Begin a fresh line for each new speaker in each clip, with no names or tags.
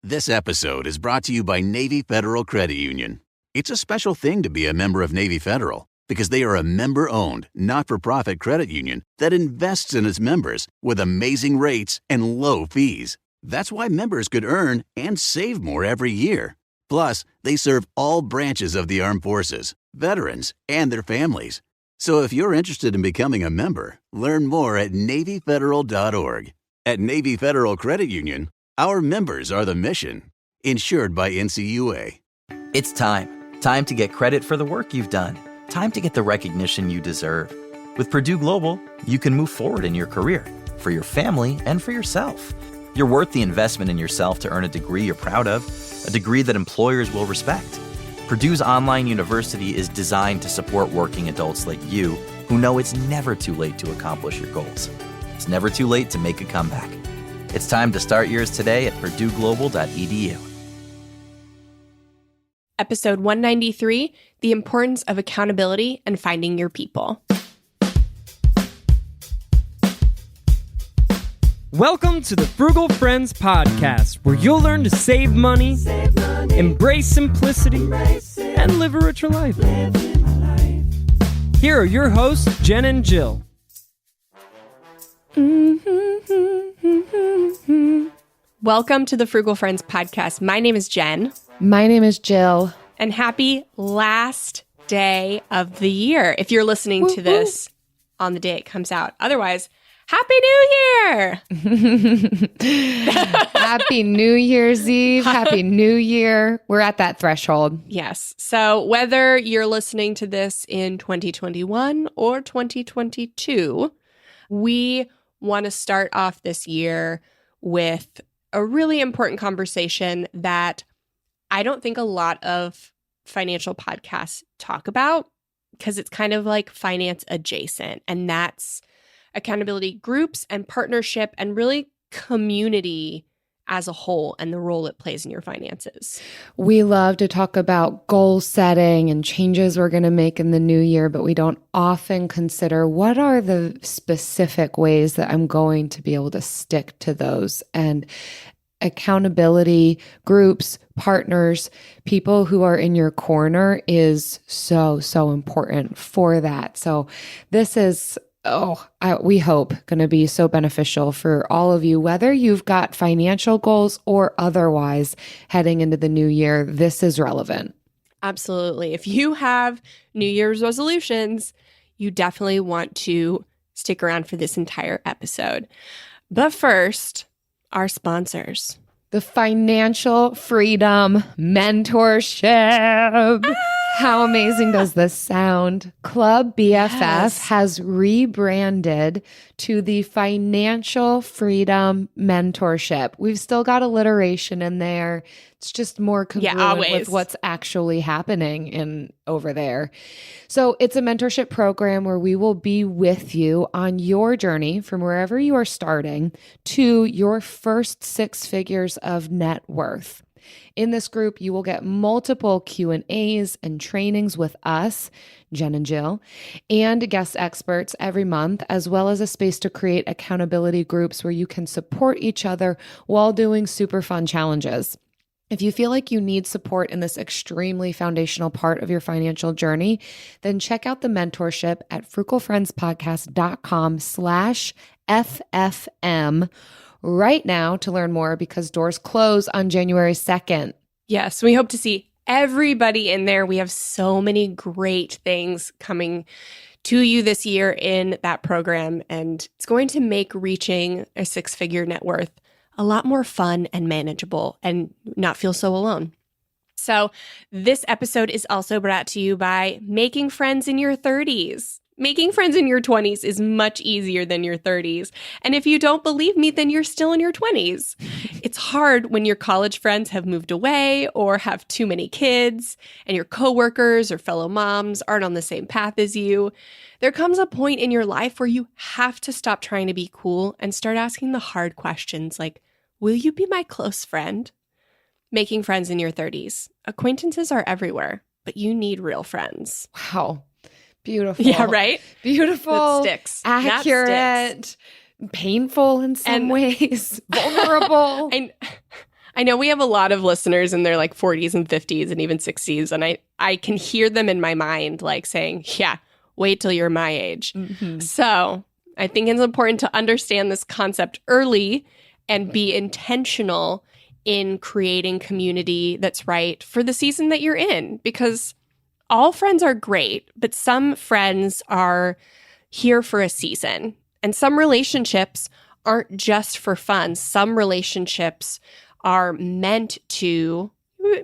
This episode is brought to you by Navy Federal Credit Union. It's a special thing to be a member of Navy Federal because they are a member-owned, not-for-profit credit union that invests in its members with amazing rates and low fees. That's why members could earn and save more every year. Plus, they serve all branches of the armed forces, veterans, and their families. So if you're interested in becoming a member, learn more at NavyFederal.org. At Navy Federal Credit Union, our members are the mission. Insured by NCUA.
It's time. Time to get credit for the work you've done. Time to get the recognition you deserve. With Purdue Global, you can move forward in your career, for your family, and for yourself. You're worth the investment in yourself to earn a degree you're proud of, a degree that employers will respect. Purdue's online university is designed to support working adults like you who know it's never too late to accomplish your goals. It's never too late to make a comeback. It's time to start yours today at purdueglobal.edu.
Episode 193, The Importance of Accountability and Finding Your People.
Welcome to the Frugal Friends podcast, where you'll learn to save money, embrace simplicity, and live a richer life. Here are your hosts, Jen and Jill.
Welcome to the Frugal Friends podcast. My name is Jen.
My name is Jill.
And happy last day of the year if you're listening to this on the day it comes out. Otherwise, Happy New Year!
Happy New Year's Eve. Happy New Year. We're at that threshold.
Yes. So whether you're listening to this in 2021 or 2022, we want to start off this year with a really important conversation that I don't think a lot of financial podcasts talk about because it's kind of like finance adjacent, and that's accountability groups and partnership and really community as a whole and the role it plays in your finances.
We love to talk about goal setting and changes we're going to make in the new year, but we don't often consider what are the specific ways that I'm going to be able to stick to those. And accountability groups, partners, people who are in your corner is so important for that. So this is we hope going to be so beneficial for all of you, whether you've got financial goals or otherwise heading into the new year. This is relevant.
Absolutely. If you have New Year's resolutions, you definitely want to stick around for this entire episode. But first, our sponsors.
The Financial Freedom Mentorship. How amazing does this sound? Club BFF has rebranded to the Financial Freedom Mentorship. We've still got alliteration in there. It's just more congruent with what's actually happening over there. So it's a mentorship program where we will be with you on your journey from wherever you are starting to your first 6 figures of net worth. In this group, you will get multiple Q&As and trainings with us, Jen and Jill, and guest experts every month, as well as a space to create accountability groups where you can support each other while doing super fun challenges. If you feel like you need support in this extremely foundational part of your financial journey, then check out the mentorship at frugalfriendspodcast.com/FFM right now to learn more, because doors close on January 2nd.
Yes, we hope to see everybody in there. We have so many great things coming to you this year in that program, and it's going to make reaching a 6-figure net worth a lot more fun and manageable and not feel so alone. So this episode is also brought to you by making friends in your 30s. Making friends in your 20s is much easier than your 30s. And if you don't believe me, then you're still in your 20s. It's hard when your college friends have moved away or have too many kids, and your coworkers or fellow moms aren't on the same path as you. There comes a point in your life where you have to stop trying to be cool and start asking the hard questions like, will you be my close friend? Making friends in your 30s. Acquaintances are everywhere, but you need real friends.
Wow. Beautiful.
Yeah, right?
Beautiful.
That sticks.
Accurate.
That sticks.
Painful in some ways. Vulnerable.
I I know we have a lot of listeners in their like 40s and 50s and even 60s. And I can hear them in my mind like saying, yeah, wait till you're my age. Mm-hmm. So I think it's important to understand this concept early and be intentional in creating community that's right for the season that you're in, because all friends are great, but some friends are here for a season. And some relationships aren't just for fun. Some relationships are meant to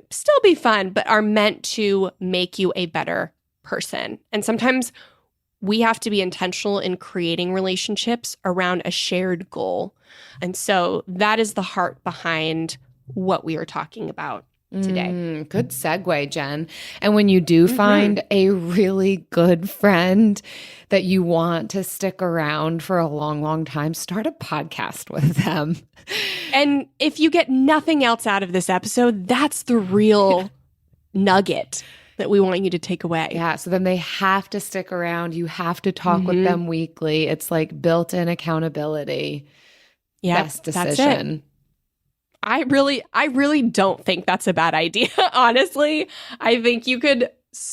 still be fun, but are meant to make you a better person. And sometimes we have to be intentional in creating relationships around a shared goal. And so that is the heart behind what we are talking about today.
Good segue, Jen. And when you do find a really good friend that you want to stick around for a long, long time, start a podcast with them.
And if you get nothing else out of this episode, that's the real nugget that we want you to take away.
Yeah. So then they have to stick around. You have to talk with them weekly. It's like built-in accountability.
Yeah,
best decision.
I really don't think that's a bad idea, honestly. I think you could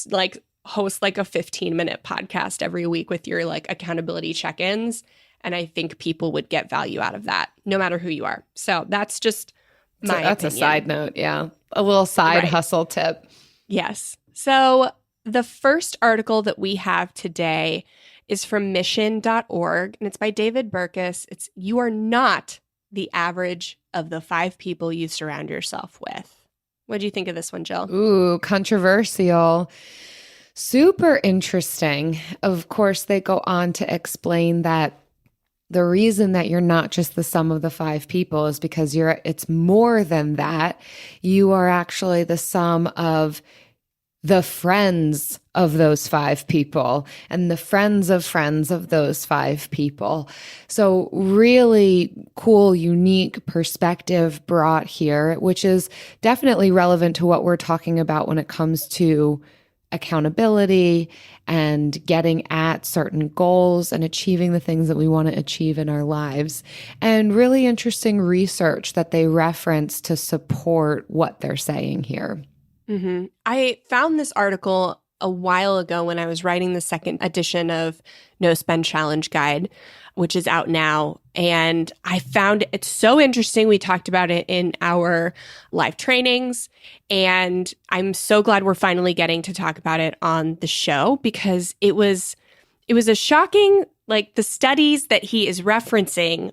like host like a 15-minute podcast every week with your like accountability check-ins. And I think people would get value out of that, no matter who you are. So that's just my opinion.
That's a side note, yeah. A little side hustle tip.
Yes. So the first article that we have today is from mission.org, and it's by David Burkus. It's "You are not the average of the 5 people you surround yourself with." What do you think of this one, Jill?
Ooh, controversial. Super interesting. Of course, they go on to explain that the reason that you're not just the sum of the 5 people is because it's more than that. You are actually the sum of the friends of those 5 people and the friends of those 5 people. So really cool, unique perspective brought here, which is definitely relevant to what we're talking about when it comes to accountability and getting at certain goals and achieving the things that we want to achieve in our lives. And really interesting research that they reference to support what they're saying here.
Mm-hmm. I found this article a while ago when I was writing the second edition of No Spend Challenge Guide, which is out now. And I found it so interesting. We talked about it in our live trainings. And I'm so glad we're finally getting to talk about it on the show, because it was a shocking, like the studies that he is referencing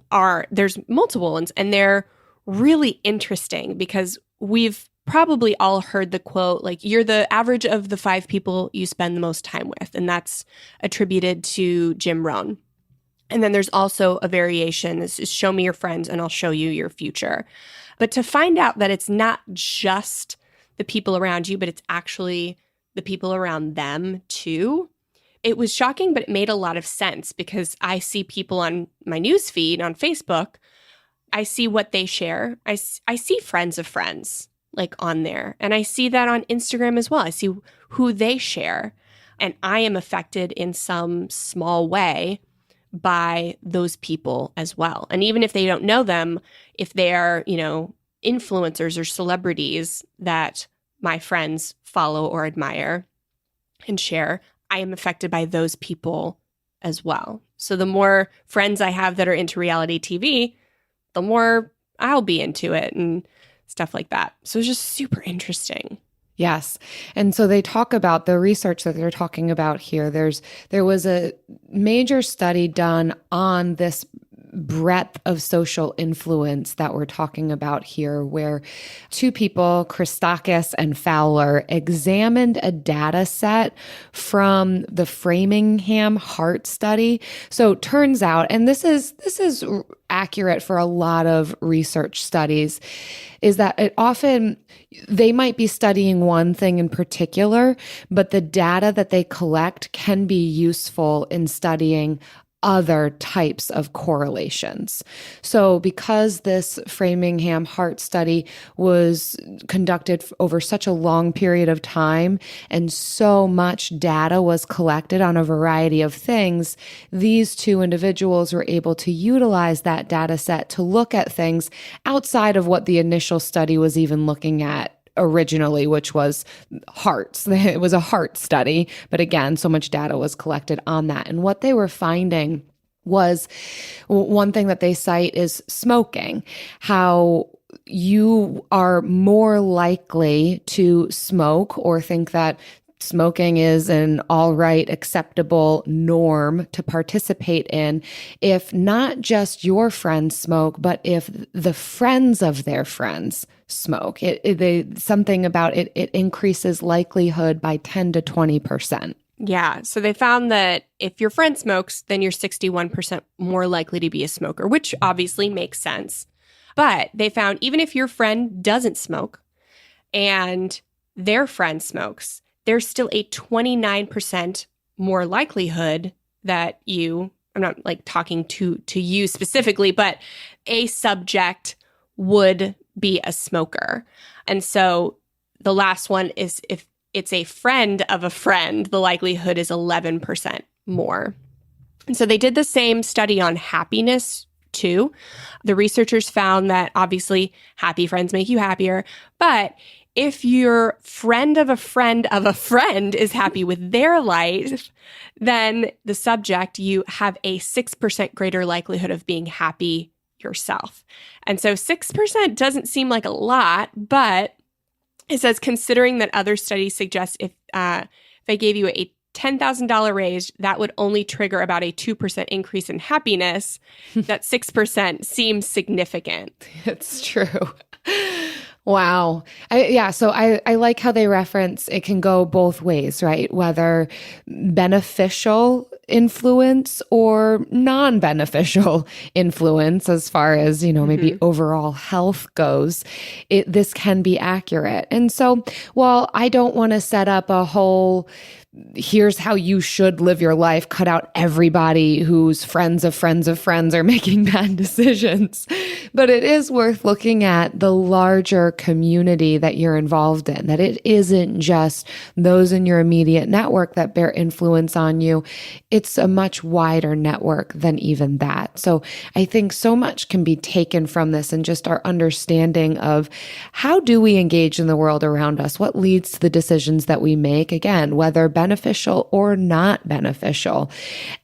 there's multiple ones, and they're really interesting because we've probably all heard the quote, like, you're the average of the 5 people you spend the most time with. And that's attributed to Jim Rohn. And then there's also a variation. This is show me your friends and I'll show you your future. But to find out that it's not just the people around you, but it's actually the people around them too, it was shocking, but it made a lot of sense because I see people on my news feed on Facebook. I see what they share. I see friends of friends like on there. And I see that on Instagram as well. I see who they share. And I am affected in some small way by those people as well. And even if they don't know them, if they are, influencers or celebrities that my friends follow or admire and share, I am affected by those people as well. So the more friends I have that are into reality TV, the more I'll be into it and stuff like that. So it's just super interesting.
Yes. And so they talk about the research that they're talking about here. There was a major study done on this breadth of social influence that we're talking about here, where 2 people, Christakis and Fowler, examined a data set from the Framingham Heart Study. So it turns out, and this is accurate for a lot of research studies, is that they might be studying one thing in particular, but the data that they collect can be useful in studying other types of correlations. So because this Framingham Heart study was conducted over such a long period of time and so much data was collected on a variety of things, these two individuals were able to utilize that data set to look at things outside of what the initial study was even looking at originally, which was hearts. It was a heart study, but again, so much data was collected on that. And what they were finding was, one thing that they cite is smoking, how you are more likely to smoke or think that smoking is an all right, acceptable norm to participate in if not just your friends smoke, but if the friends of their friends smoke. Something about it increases likelihood by 10 to 20%.
Yeah. So they found that if your friend smokes, then you're 61% more likely to be a smoker, which obviously makes sense. But they found even if your friend doesn't smoke and their friend smokes, there's still a 29% more likelihood that I'm not like talking to you specifically, but a subject would be a smoker. And so the last one is if it's a friend of a friend, the likelihood is 11% more. And so they did the same study on happiness too. The researchers found that obviously happy friends make you happier, but if your friend of a friend of a friend is happy with their life, then the subject, you have a 6% greater likelihood of being happy yourself. And so 6% doesn't seem like a lot, but it says, considering that other studies suggest if I gave you a $10,000 raise, that would only trigger about a 2% increase in happiness, that 6% seems significant.
It's true. Wow. So I like how they reference it can go both ways, right? Whether beneficial influence or non-beneficial influence as far as, maybe overall health goes, this can be accurate. And so while I don't want to set up a whole here's how you should live your life, cut out everybody whose friends of friends of friends are making bad decisions. But it is worth looking at the larger community that you're involved in, that it isn't just those in your immediate network that bear influence on you. It's a much wider network than even that. So I think so much can be taken from this and just our understanding of how do we engage in the world around us? What leads to the decisions that we make? Again, whether beneficial or not beneficial.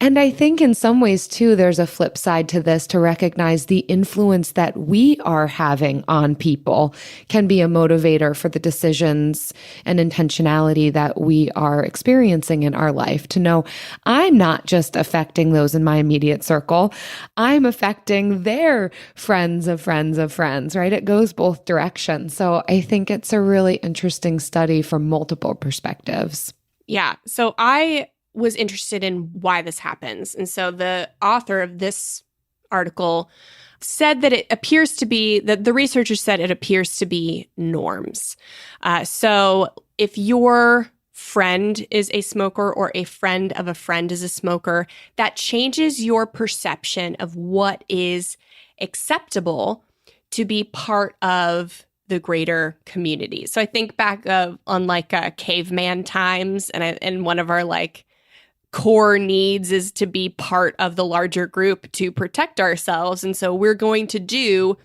And I think in some ways too, there's a flip side to this to recognize the influence that we are having on people can be a motivator for the decisions and intentionality that we are experiencing in our life. To know I'm not just affecting those in my immediate circle, I'm affecting their friends of friends of friends, right? It goes both directions. So I think it's a really interesting study from multiple perspectives.
Yeah. So I was interested in why this happens. And so the author of this article said that it appears to be, that the researchers said it appears to be norms. So if your friend is a smoker or a friend of a friend is a smoker, that changes your perception of what is acceptable to be part of the greater community. So I think back on like caveman times, and one of our like core needs is to be part of the larger group to protect ourselves. And so we're going to do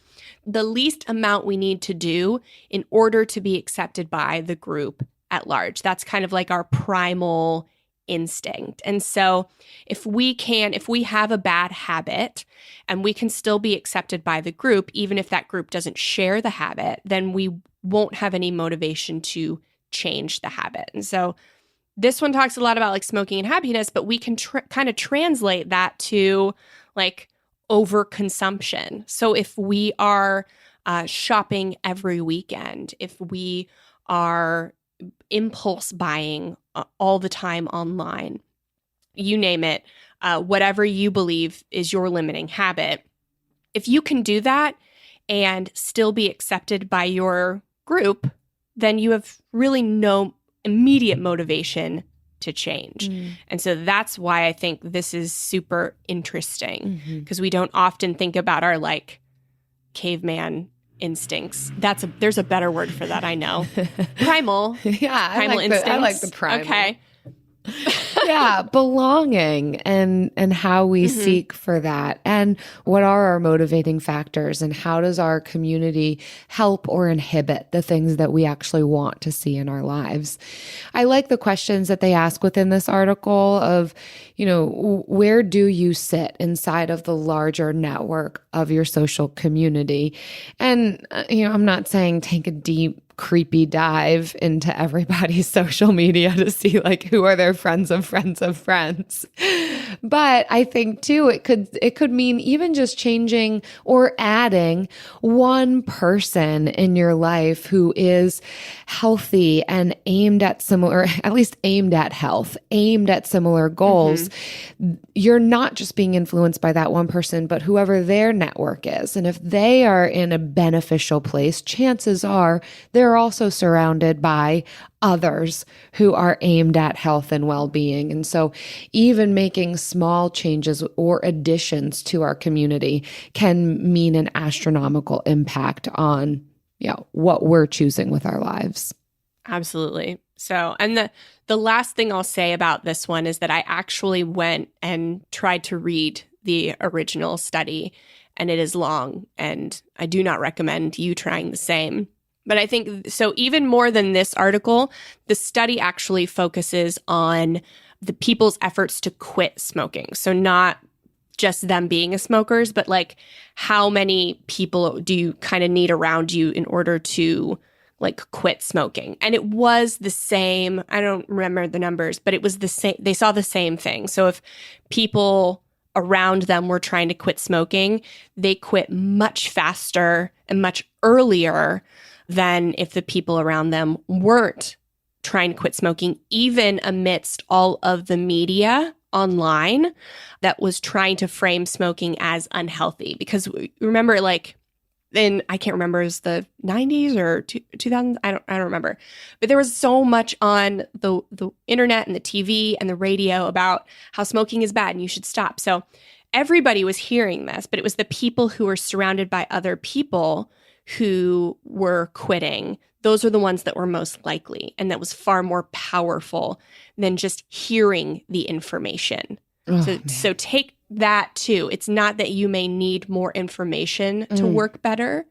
the least amount we need to do in order to be accepted by the group at large. That's kind of like our primal instinct. And so if we have a bad habit and we can still be accepted by the group, even if that group doesn't share the habit, then we won't have any motivation to change the habit. And so this one talks a lot about like smoking and happiness, but we can kind of translate that to like overconsumption. So if we are shopping every weekend, if we are impulse buying all the time online, you name it, whatever you believe is your limiting habit, if you can do that and still be accepted by your group, then you have really no immediate motivation to change. And so that's why I think this is super interesting, because we don't often think about our like caveman instincts. There's a better word for that, I know. Primal.
Yeah,
primal instincts.
I like the primal.
Okay.
Yeah, belonging and how we seek for that, and what are our motivating factors, and how does our community help or inhibit the things that we actually want to see in our lives. I like the questions that they ask within this article of, where do you sit inside of the larger network of your social community? And, I'm not saying take a deep, creepy dive into everybody's social media to see like who are their friends of friends of friends. But I think too, it could mean even just changing or adding one person in your life who is healthy and aimed at similar, at least aimed at health, aimed at similar goals. You're not just being influenced by that one person, but whoever their network is. And if they are in a beneficial place, chances are they're also surrounded by others who are aimed at health and well-being. And so even making small changes or additions to our community can mean an astronomical impact on what we're choosing with our lives.
Absolutely. So, and the last thing I'll say about this one is that I actually went and tried to read the original study, and it is long, and I do not recommend you trying the same. But I think, so even more than this article, the study actually focuses on the people's efforts to quit smoking. So not just them being smokers, but like how many people do you kind of need around you in order to like quit smoking? And it was the same. I don't remember the numbers, but it was the same. They saw the same thing. So if people around them were trying to quit smoking, they quit much faster and much earlier than if the people around them weren't trying to quit smoking, even amidst all of the media online that was trying to frame smoking as unhealthy. Because remember, like, I can't remember, it was the 90s or 2000s, I don't remember. But there was so much on the internet and the TV and the radio about how smoking is bad and you should stop. So everybody was hearing this, but it was the people who were surrounded by other people who were quitting. Those are the ones that were most likely, and that was far more powerful than just hearing the information. So take that too. It's not that you may need more information to work better,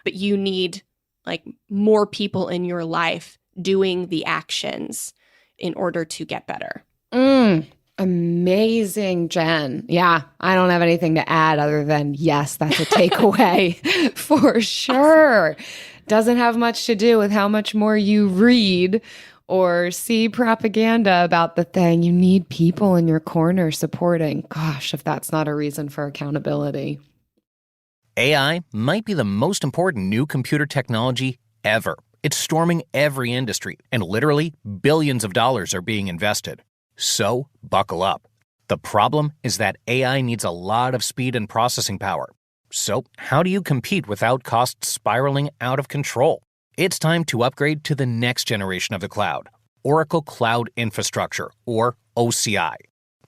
but you need like more people in your life doing the actions in order to get better.
Amazing, Jen. Yeah, I don't have anything to add other than yes, that's a takeaway for sure. Awesome. Doesn't have much to do with how much more you read or see propaganda about the thing. You need people in your corner supporting. Gosh, if that's not a reason for accountability.
AI might be the most important new computer technology ever. It's storming every industry, and literally billions of dollars are being invested. So, buckle up. The problem is that AI needs a lot of speed and processing power. So, how do you compete without costs spiraling out of control? It's time to upgrade to the next generation of the cloud, Oracle Cloud Infrastructure, or OCI.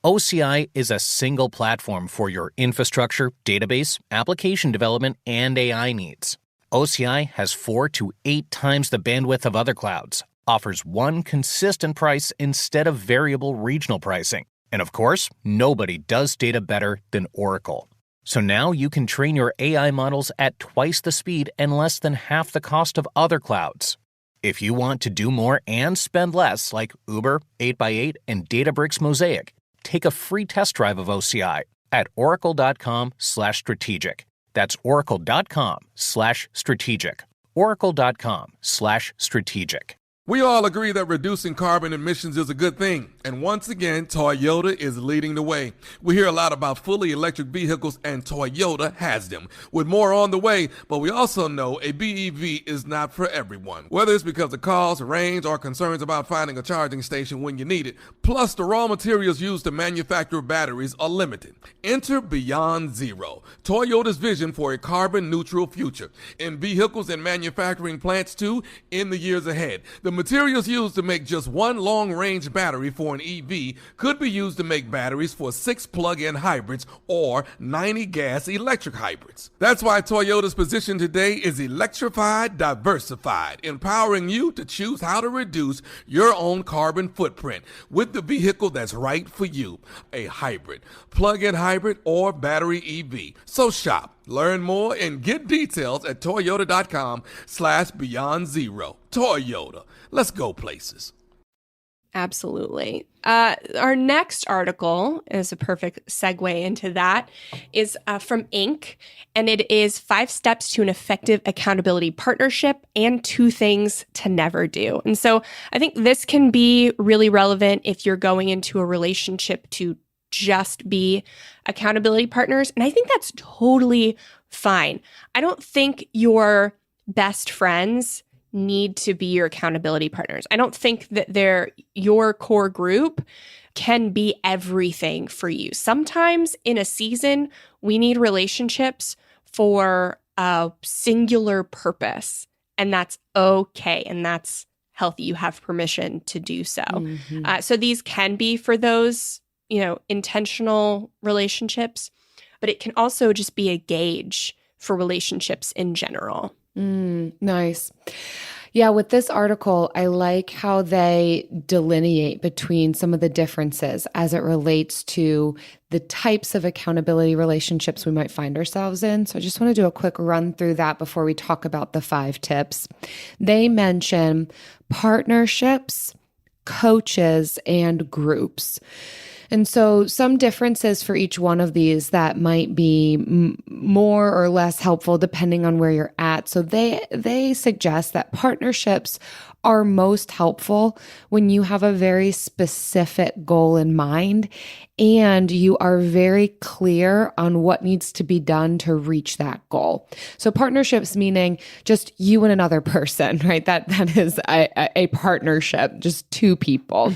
OCI is a single platform for your infrastructure, database, application development, and AI needs. OCI has 4 to 8 times the bandwidth of other clouds, offers one consistent price instead of variable regional pricing. And of course, nobody does data better than Oracle. So now you can train your AI models at twice the speed and less than half the cost of other clouds. If you want to do more and spend less, like Uber, 8x8, and Databricks Mosaic, take a free test drive of OCI at oracle.com/strategic. That's oracle.com/strategic. oracle.com/strategic.
We all agree that reducing carbon emissions is a good thing, and once again, Toyota is leading the way. We hear a lot about fully electric vehicles, and Toyota has them, with more on the way, but we also know a BEV is not for everyone. Whether it's because of cost, range, or concerns about finding a charging station when you need it, plus the raw materials used to manufacture batteries are limited. Enter Beyond Zero, Toyota's vision for a carbon-neutral future, in vehicles and manufacturing plants too, in the years ahead. The materials used to make just one long-range battery for an EV could be used to make batteries for 6 plug-in hybrids or 90 gas-electric hybrids. That's why Toyota's position today is electrified, diversified, empowering you to choose how to reduce your own carbon footprint with the vehicle that's right for you, a hybrid, plug-in hybrid, or battery EV. So shop, learn more, and get details at toyota.com/beyond zero. Toyota, let's go places.
Absolutely. Our next article is a perfect segue into that, is from Inc., and it is 5 steps to an effective accountability partnership and 2 things to never do. And so I think this can be really relevant if you're going into a relationship to just be accountability partners. And I think that's totally fine. I don't think your best friends need to be your accountability partners. I don't think that your core group can be everything for you. Sometimes in a season, we need relationships for a singular purpose, and that's okay, and that's healthy. You have permission to do so. Mm-hmm. So these can be for those, intentional relationships, but it can also just be a gauge for relationships in general.
Nice. Yeah, with this article, I like how they delineate between some of the differences as it relates to the types of accountability relationships we might find ourselves in. So I just want to do a quick run through that before we talk about the 5 tips. They mention partnerships, coaches, and groups. And so some differences for each one of these that might be more or less helpful depending on where you're at. So they suggest that partnerships are most helpful when you have a very specific goal in mind and you are very clear on what needs to be done to reach that goal. So partnerships meaning just you and another person, right? That is a partnership, just 2 people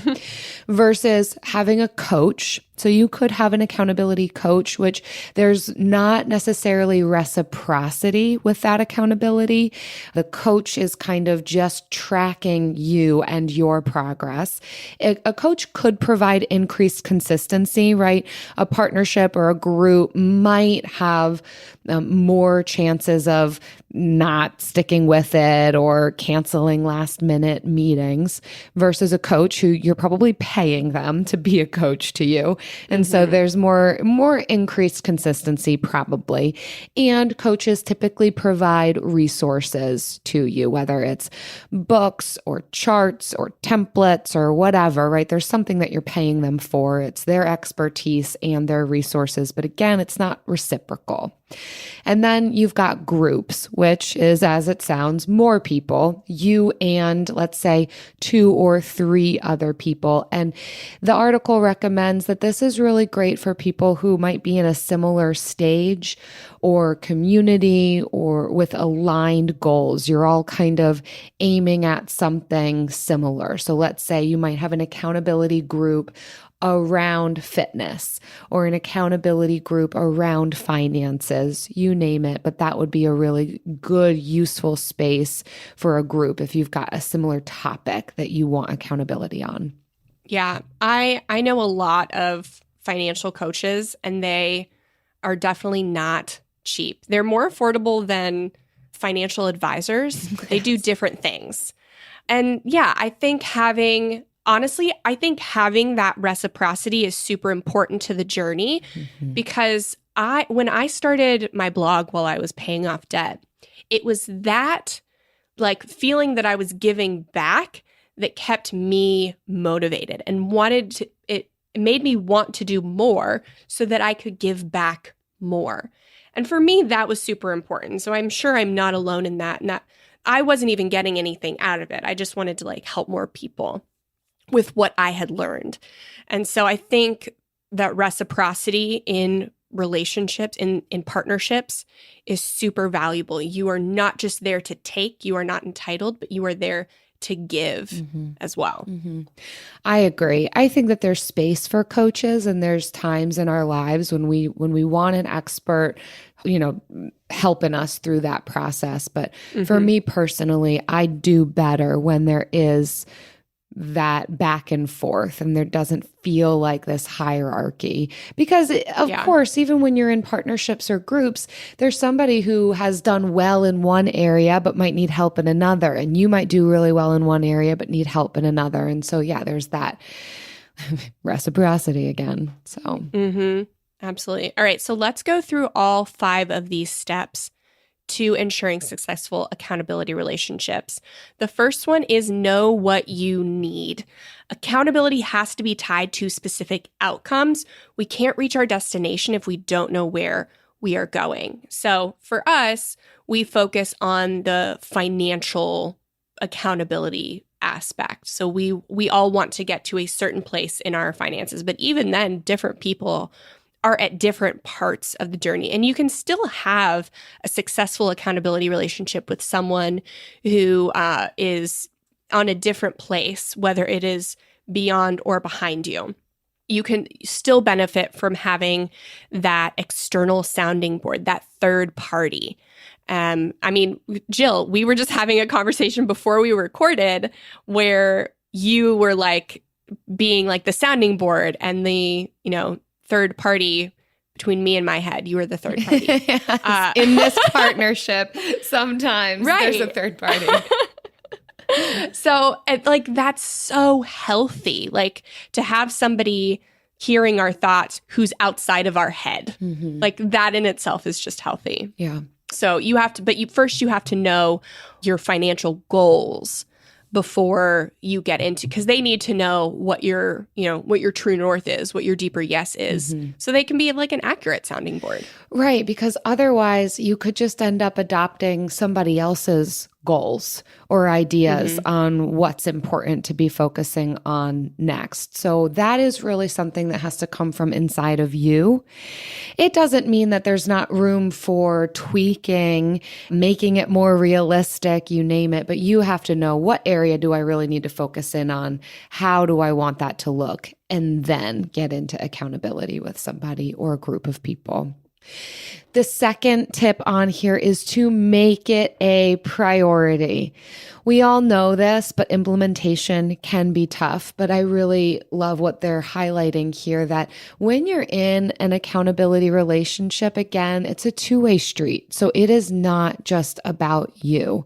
versus having a coach. So you could have an accountability coach, which there's not necessarily reciprocity with that accountability. The coach is kind of just tracking you and your progress. A coach could provide increased consistency, right? A partnership or a group might have more chances of not sticking with it or canceling last minute meetings versus a coach who you're probably paying them to be a coach to you. And so there's more increased consistency probably. And coaches typically provide resources to you, whether it's books or charts or templates or whatever, right? There's something that you're paying them for. It's their expertise and their resources. But again, it's not reciprocal. And then you've got groups, which is, as it sounds, more people, you and let's say 2 or 3 other people. And the article recommends that this is really great for people who might be in a similar stage or community or with aligned goals. You're all kind of aiming at something similar. So let's say you might have an accountability group around fitness or an accountability group around finances, you name it. But that would be a really good, useful space for a group if you've got a similar topic that you want accountability on.
Yeah, I know a lot of financial coaches, and they are definitely not cheap. They're more affordable than financial advisors. They do different things. And yeah, I think having that reciprocity is super important to the journey because when I started my blog while I was paying off debt, it was that like feeling that I was giving back that kept me motivated and it made me want to do more so that I could give back more. And for me, that was super important. So I'm sure I'm not alone in that. And that I wasn't even getting anything out of it. I just wanted to help more people with what I had learned. And so I think that reciprocity in relationships, in partnerships is super valuable. You are not just there to take, you are not entitled, but you are there to give as well.
I agree. I think that there's space for coaches, and there's times in our lives when we want an expert, helping us through that process. But for me personally, I do better when there is that back and forth and there doesn't feel like this hierarchy. Because of course, even when you're in partnerships or groups, there's somebody who has done well in one area but might need help in another. And you might do really well in one area but need help in another. And so, there's that reciprocity again. So,
Absolutely. All right. So let's go through all 5 of these steps to ensuring successful accountability relationships. The first one is know what you need. Accountability has to be tied to specific outcomes. We can't reach our destination if we don't know where we are going. So for us, we focus on the financial accountability aspect. So we all want to get to a certain place in our finances, but even then, different people are at different parts of the journey. And you can still have a successful accountability relationship with someone who is on a different place, whether it is beyond or behind you. You can still benefit from having that external sounding board, that third party. Jill, we were just having a conversation before we recorded where you were like being like the sounding board and the, third party between me and my head. You were the third party.
Yes. In this partnership, sometimes there's a third party.
So that's so healthy, like to have somebody hearing our thoughts who's outside of our head. Like that in itself is just healthy.
Yeah.
So you have to, but you have to know your financial goals before you get into, because they need to know what your true north is, what your deeper yes is, so they can be like an accurate sounding board.
Right, because otherwise you could just end up adopting somebody else's goals or ideas on what's important to be focusing on next. So that is really something that has to come from inside of you. It doesn't mean that there's not room for tweaking, making it more realistic, you name it, but you have to know, what area do I really need to focus in on? How do I want that to look? And then get into accountability with somebody or a group of people. The second tip on here is to make it a priority. We all know this, but implementation can be tough. But I really love what they're highlighting here, that when you're in an accountability relationship, again, it's a two-way street. So it is not just about you.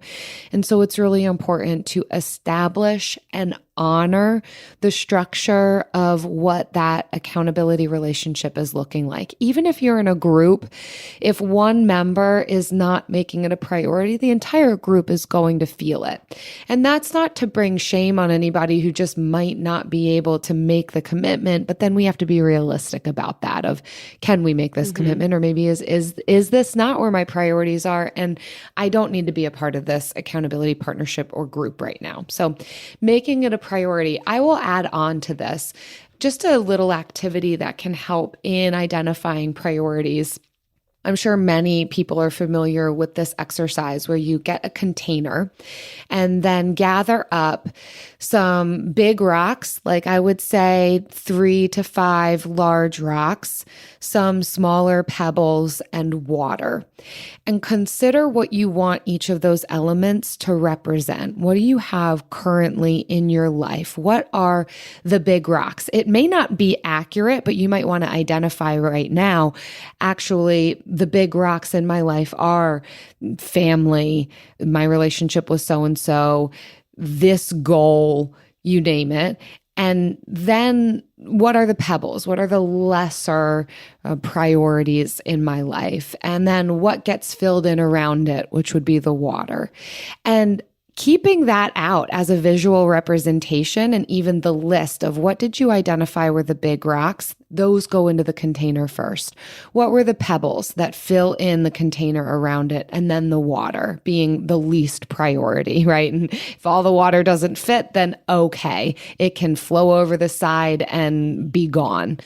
And so it's really important to establish and honor the structure of what that accountability relationship is looking like. Even if you're in a group, if one member is not making it a priority, the entire group is going to feel it. And that's not to bring shame on anybody who just might not be able to make the commitment, but then we have to be realistic about that of, can we make this commitment? Or maybe is this not where my priorities are? And I don't need to be a part of this accountability partnership or group right now. So making it a priority. I will add on to this just a little activity that can help in identifying priorities. I'm sure many people are familiar with this exercise where you get a container and then gather up some big rocks, like I would say 3 to 5 large rocks, some smaller pebbles, and water. And consider what you want each of those elements to represent. What do you have currently in your life? What are the big rocks? It may not be accurate, but you might want to identify right now, actually, the big rocks in my life are family, my relationship with so-and-so, this goal, you name it. And then what are the pebbles? What are the lesser priorities in my life? And then what gets filled in around it, which would be the water. And keeping that out as a visual representation, and even the list of what did you identify were the big rocks, those go into the container first. What were the pebbles that fill in the container around it? And then the water being the least priority, right? And if all the water doesn't fit, then okay, it can flow over the side and be gone.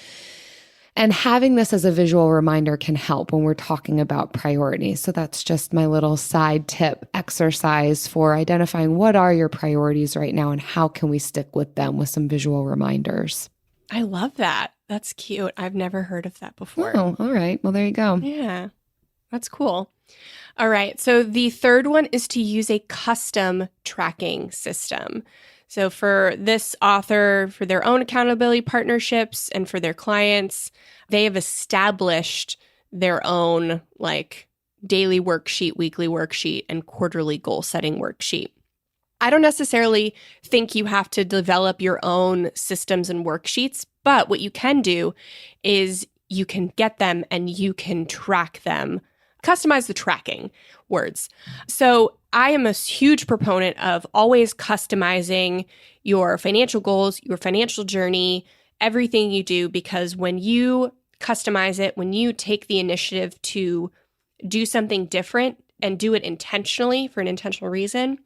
And having this as a visual reminder can help when we're talking about priorities. So that's just my little side tip exercise for identifying what are your priorities right now and how can we stick with them with some visual reminders.
I love that. That's cute. I've never heard of that before.
Oh, all right. Well, there you go.
Yeah, that's cool. All right. So the third one is to use a custom tracking system. So for this author, for their own accountability partnerships and for their clients, they have established their own daily worksheet, weekly worksheet, and quarterly goal setting worksheet. I don't necessarily think you have to develop your own systems and worksheets, but what you can do is you can get them and you can track them, customize the tracking words. So I am a huge proponent of always customizing your financial goals, your financial journey, everything you do, because when you customize it, when you take the initiative to do something different and do it intentionally for an intentional reason,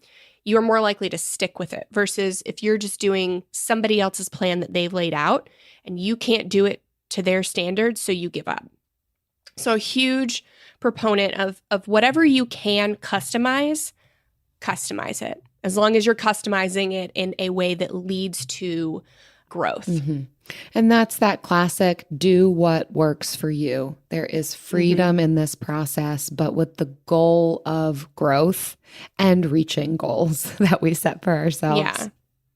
you are more likely to stick with it versus if you're just doing somebody else's plan that they've laid out and you can't do it to their standards, so you give up. So a huge proponent of whatever you can customize it, as long as you're customizing it in a way that leads to growth.
Mm-hmm. And that's that classic, do what works for you. There is freedom in this process, but with the goal of growth and reaching goals that we set for ourselves.
Yeah.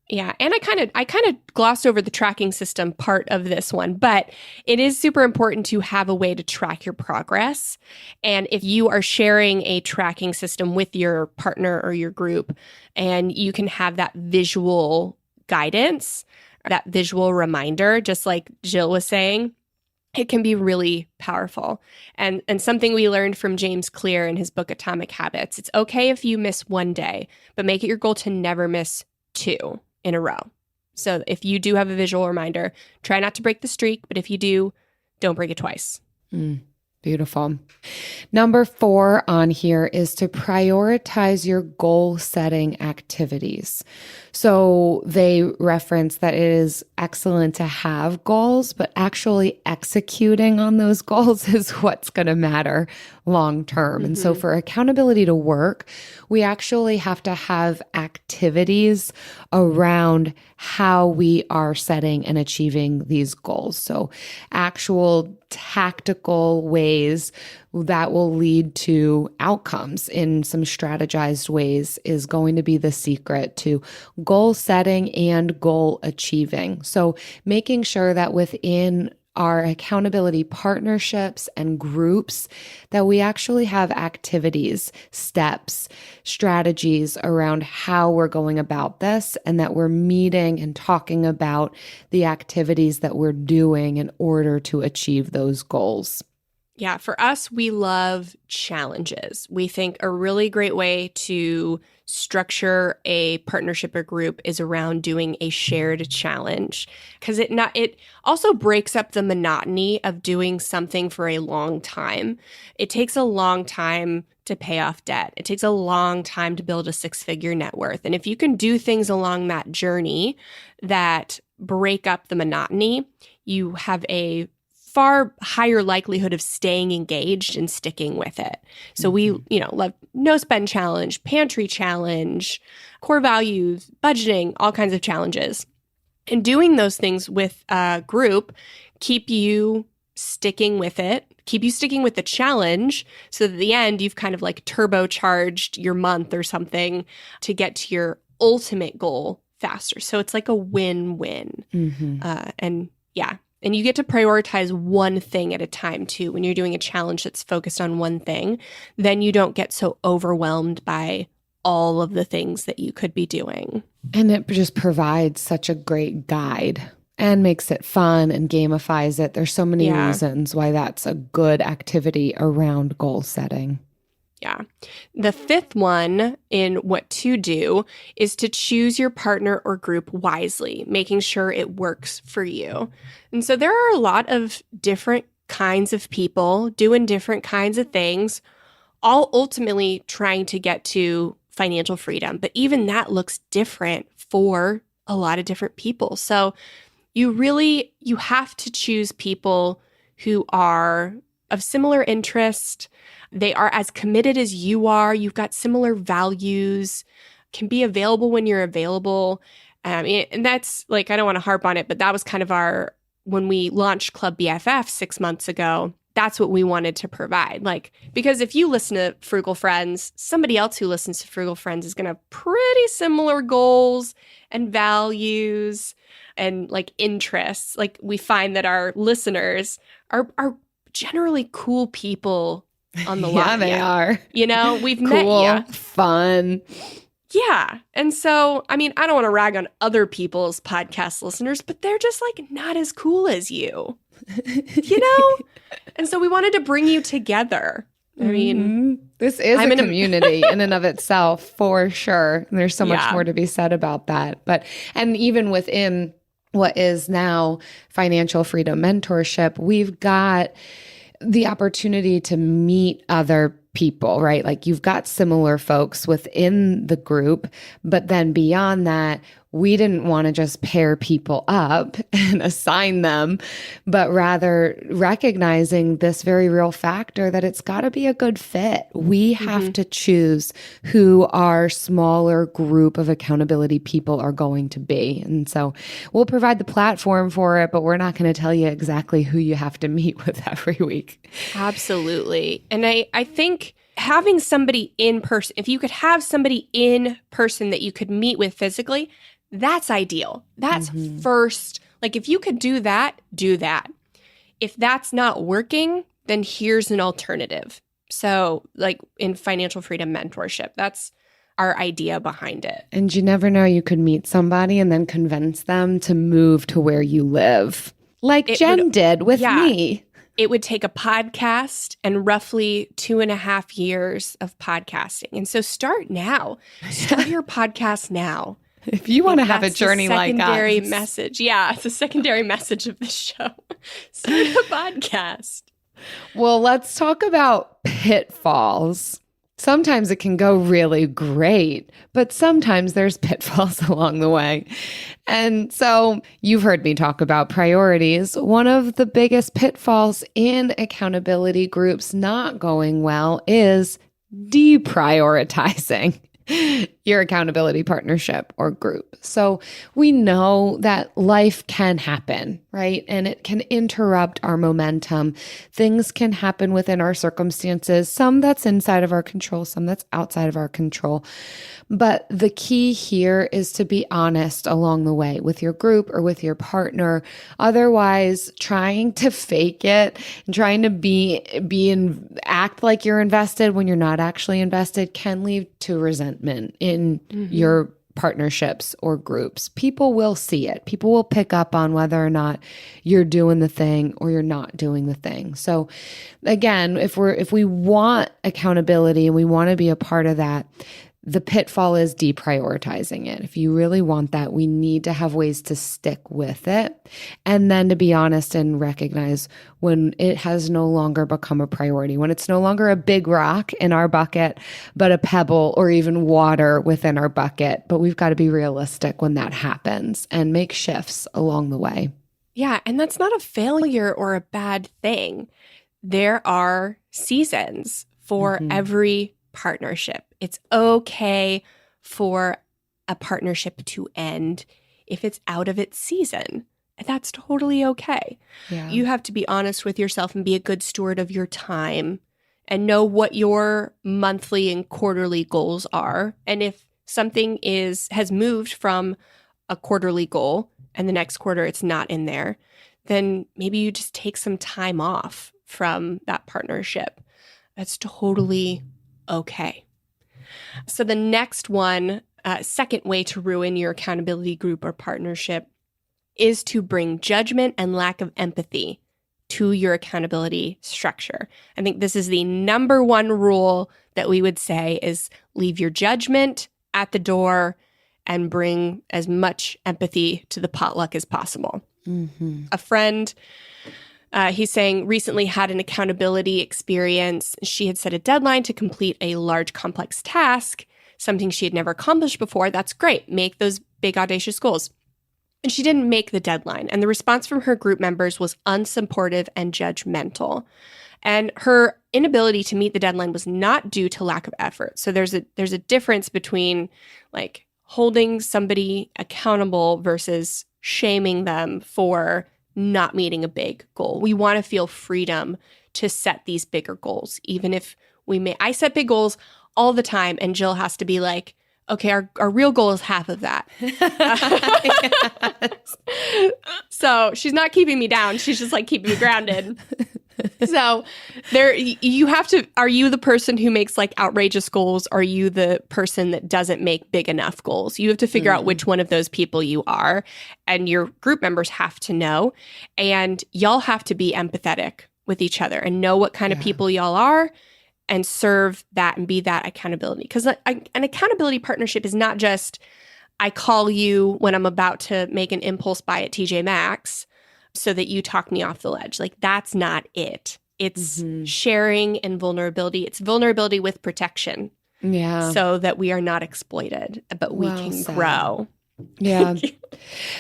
Yeah. And I kind of glossed over the tracking system part of this one, but it is super important to have a way to track your progress. And if you are sharing a tracking system with your partner or your group, and you can have that visual guidance, that visual reminder, just like Jill was saying, it can be really powerful. And something we learned from James Clear in his book, Atomic Habits, it's okay if you miss one day, but make it your goal to never miss 2 in a row. So if you do have a visual reminder, try not to break the streak, but if you do, don't break it twice.
Beautiful. Number 4 on here is to prioritize your goal setting activities. So they reference that it is excellent to have goals, but actually executing on those goals is what's going to matter long term. And so for accountability to work, we actually have to have activities around how we are setting and achieving these goals. So actual tactical ways that will lead to outcomes in some strategized ways is going to be the secret to goal setting and goal achieving. So making sure that within our accountability partnerships and groups that we actually have activities, steps, strategies around how we're going about this, and that we're meeting and talking about the activities that we're doing in order to achieve those goals.
Yeah, for us, we love challenges. We think a really great way to structure a partnership or group is around doing a shared challenge, because it also breaks up the monotony of doing something for a long time. It takes a long time to pay off debt. It takes a long time to build a 6-figure net worth. And if you can do things along that journey that break up the monotony, you have a far higher likelihood of staying engaged and sticking with it. So we, love no spend challenge, pantry challenge, core values, budgeting, all kinds of challenges. And doing those things with a group keep you sticking with it, keep you sticking with the challenge, so that at the end you've kind of like turbocharged your month or something to get to your ultimate goal faster. So it's like a win-win. And you get to prioritize one thing at a time, too. When you're doing a challenge that's focused on one thing, then you don't get so overwhelmed by all of the things that you could be doing.
And it just provides such a great guide and makes it fun and gamifies it. There's so many reasons why that's a good activity around goal setting.
Yeah. The 5th one in what to do is to choose your partner or group wisely, making sure it works for you. And so there are a lot of different kinds of people doing different kinds of things, all ultimately trying to get to financial freedom. But even that looks different for a lot of different people. So you have to choose people who are of similar interest. They are as committed as you are. You've got similar values, can be available when you're available. And that's like, I don't want to harp on it, but that was kind of when we launched Club BFF 6 months ago, that's what we wanted to provide. Like, because if you listen to Frugal Friends, somebody else who listens to Frugal Friends is going to have pretty similar goals and values and like interests. Like, we find that our listeners are generally cool people on the line.
Yeah, they are.
You know, we've
cool,
met you.
Fun.
Yeah. And so, I mean, I don't want to rag on other people's podcast listeners, but they're just like not as cool as you, you know? And so we wanted to bring you together. I mean,
this is a community in and of itself, for sure. And there's so much more to be said about that. And even within what is now Financial Freedom Mentorship, we've got the opportunity to meet other people, right? Like, you've got similar folks within the group, but then beyond that, we didn't want to just pair people up and assign them, but rather recognizing this very real factor that it's got to be a good fit. We have to choose who our smaller group of accountability people are going to be. And so we'll provide the platform for it, but we're not going to tell you exactly who you have to meet with every week.
Absolutely. And I think having somebody in person, if you could have somebody in person that you could meet with physically, that's ideal. That's first. Like, if you could do that, do that. If that's not working, then here's an alternative. So, like in Financial Freedom Mentorship, that's our idea behind it.
And you never know, you could meet somebody and then convince them to move to where you live, like Jen did with me.
It would take a podcast and roughly 2.5 years of podcasting. And so start now. Start your podcast now.
If you want to have a journey like us.
Secondary message. Yeah, it's a secondary message of the show. Start a podcast.
Well, let's talk about pitfalls. Sometimes it can go really great, but sometimes there's pitfalls along the way. And so you've heard me talk about priorities. One of the biggest pitfalls in accountability groups not going well is deprioritizing your accountability partnership or group. So we know that life can happen, right? And it can interrupt our momentum. Things can happen within our circumstances, some that's inside of our control, some that's outside of our control. But the key here is to be honest along the way with your group or with your partner. Otherwise, trying to fake it and trying to act like you're invested when you're not actually invested can lead to resentment in your partnerships or groups. People will see it. People will pick up on whether or not you're doing the thing or you're not doing the thing. So again, if we want accountability and we want to be a part of that, the pitfall is deprioritizing it. If you really want that, we need to have ways to stick with it. And then to be honest and recognize when it has no longer become a priority, when it's no longer a big rock in our bucket, but a pebble or even water within our bucket. But we've got to be realistic when that happens and make shifts along the way.
Yeah. And that's not a failure or a bad thing. There are seasons for every partnership. It's okay for a partnership to end if it's out of its season. That's totally okay. Yeah. You have to be honest with yourself and be a good steward of your time and know what your monthly and quarterly goals are. And if something has moved from a quarterly goal and the next quarter it's not in there, then maybe you just take some time off from that partnership. That's totally okay. So the next one, second way to ruin your accountability group or partnership is to bring judgment and lack of empathy to your accountability structure. I think this is the number one rule that we would say is leave your judgment at the door and bring as much empathy to the potluck as possible. A friend, he's saying, recently had an accountability experience. She had set a deadline to complete a large, complex task, something she had never accomplished before. That's great. Make those big, audacious goals. And she didn't make the deadline. And the response from her group members was unsupportive and judgmental. And her inability to meet the deadline was not due to lack of effort. So there's a difference between like holding somebody accountable versus shaming them for not meeting a big goal. We want to feel freedom to set these bigger goals, even if I set big goals all the time, and Jill has to be like, okay, our real goal is half of that. So she's not keeping me down. She's just like keeping me grounded. So you have to, are you the person who makes like outrageous goals? Or are you the person that doesn't make big enough goals? You have to figure out which one of those people you are, and your group members have to know, and y'all have to be empathetic with each other and know what kind of people y'all are and serve that and be that accountability. Because an accountability partnership is not just, I call you when I'm about to make an impulse buy at TJ Maxx so that you talk me off the ledge. Like, that's not it. It's sharing and vulnerability. It's vulnerability with protection. Yeah. So that we are not exploited, but we can grow.
Yeah.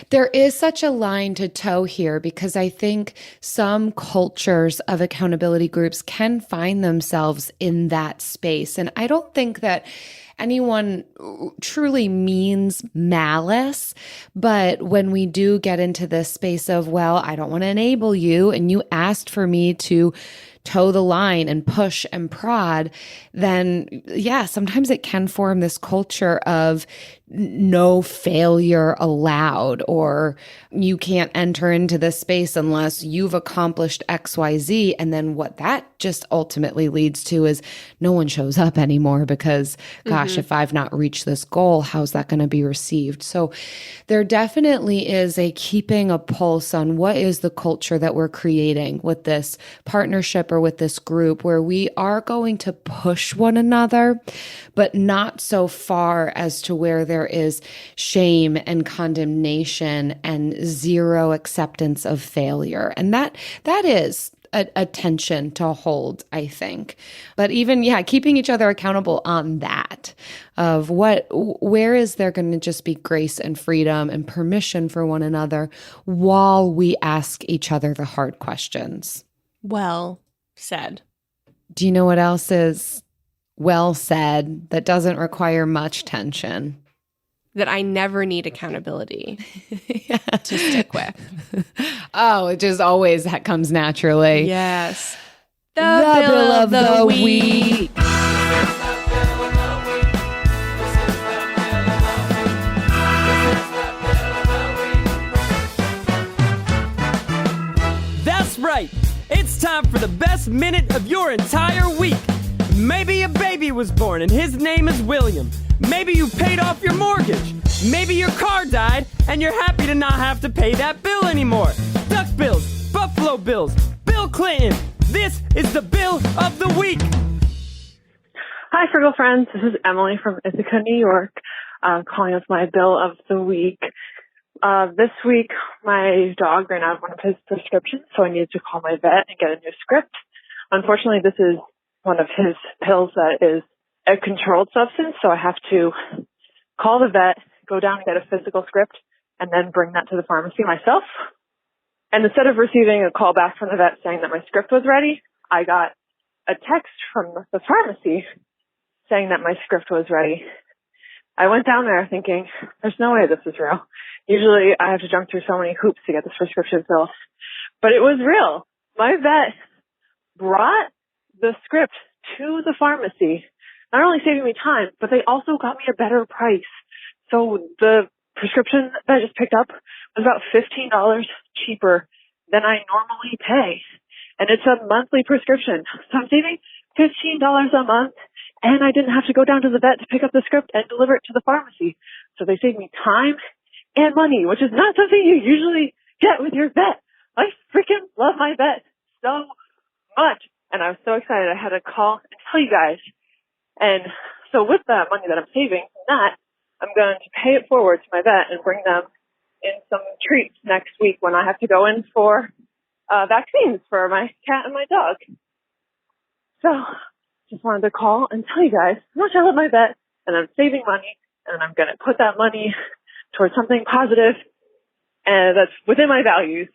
There is such a line to toe here, because I think some cultures of accountability groups can find themselves in that space. And I don't think that anyone truly means malice, but when we do get into this space of, well, I don't want to enable you, and you asked for me to toe the line and push and prod, then sometimes it can form this culture of no failure allowed, or you can't enter into this space unless you've accomplished XYZ. And then what that just ultimately leads to is no one shows up anymore because, gosh, if I've not reached this goal, how's that going to be received? So there definitely is a keeping a pulse on what is the culture that we're creating with this partnership or with this group, where we are going to push one another, but not so far as to where there is shame and condemnation and zero acceptance of failure. And that is a tension to hold, I think. But even, keeping each other accountable on that of where is there going to just be grace and freedom and permission for one another while we ask each other the hard questions.
Well said.
Do you know what else is well said that doesn't require much tension?
That I never need accountability to stick with.
Oh, it just always comes naturally.
Yes. The bill of the week.
That's right. It's time for the best minute of your entire week. Maybe a baby was born and his name is William. Maybe you paid off your mortgage. Maybe your car died and you're happy to not have to pay that bill anymore. Duck bills, Buffalo Bills, Bill Clinton. This is the bill of the week.
Hi, Frugal friends. This is Emily from Ithaca, New York, calling with my bill of the week. This week, my dog ran out of one of his prescriptions, so I needed to call my vet and get a new script. Unfortunately, this is one of his pills that is a controlled substance, so I have to call the vet, go down and get a physical script, and then bring that to the pharmacy myself. And instead of receiving a call back from the vet saying that my script was ready, I got a text from the pharmacy saying that my script was ready. I went down there thinking, there's no way this is real. Usually I have to jump through so many hoops to get this prescription filled. But it was real. My vet brought the script to the pharmacy, not only saving me time, but they also got me a better price. So the prescription that I just picked up was about $15 cheaper than I normally pay. And it's a monthly prescription. So I'm saving $15 a month, and I didn't have to go down to the vet to pick up the script and deliver it to the pharmacy. So they saved me time and money, which is not something you usually get with your vet. I freaking love my vet so much. And I was so excited I had to call and tell you guys. And so with that money that I'm saving from that, I'm going to pay it forward to my vet and bring them in some treats next week when I have to go in for vaccines for my cat and my dog. So just wanted to call and tell you guys how much I love my vet, and I'm saving money, and I'm going to put that money towards something positive and that's within my values.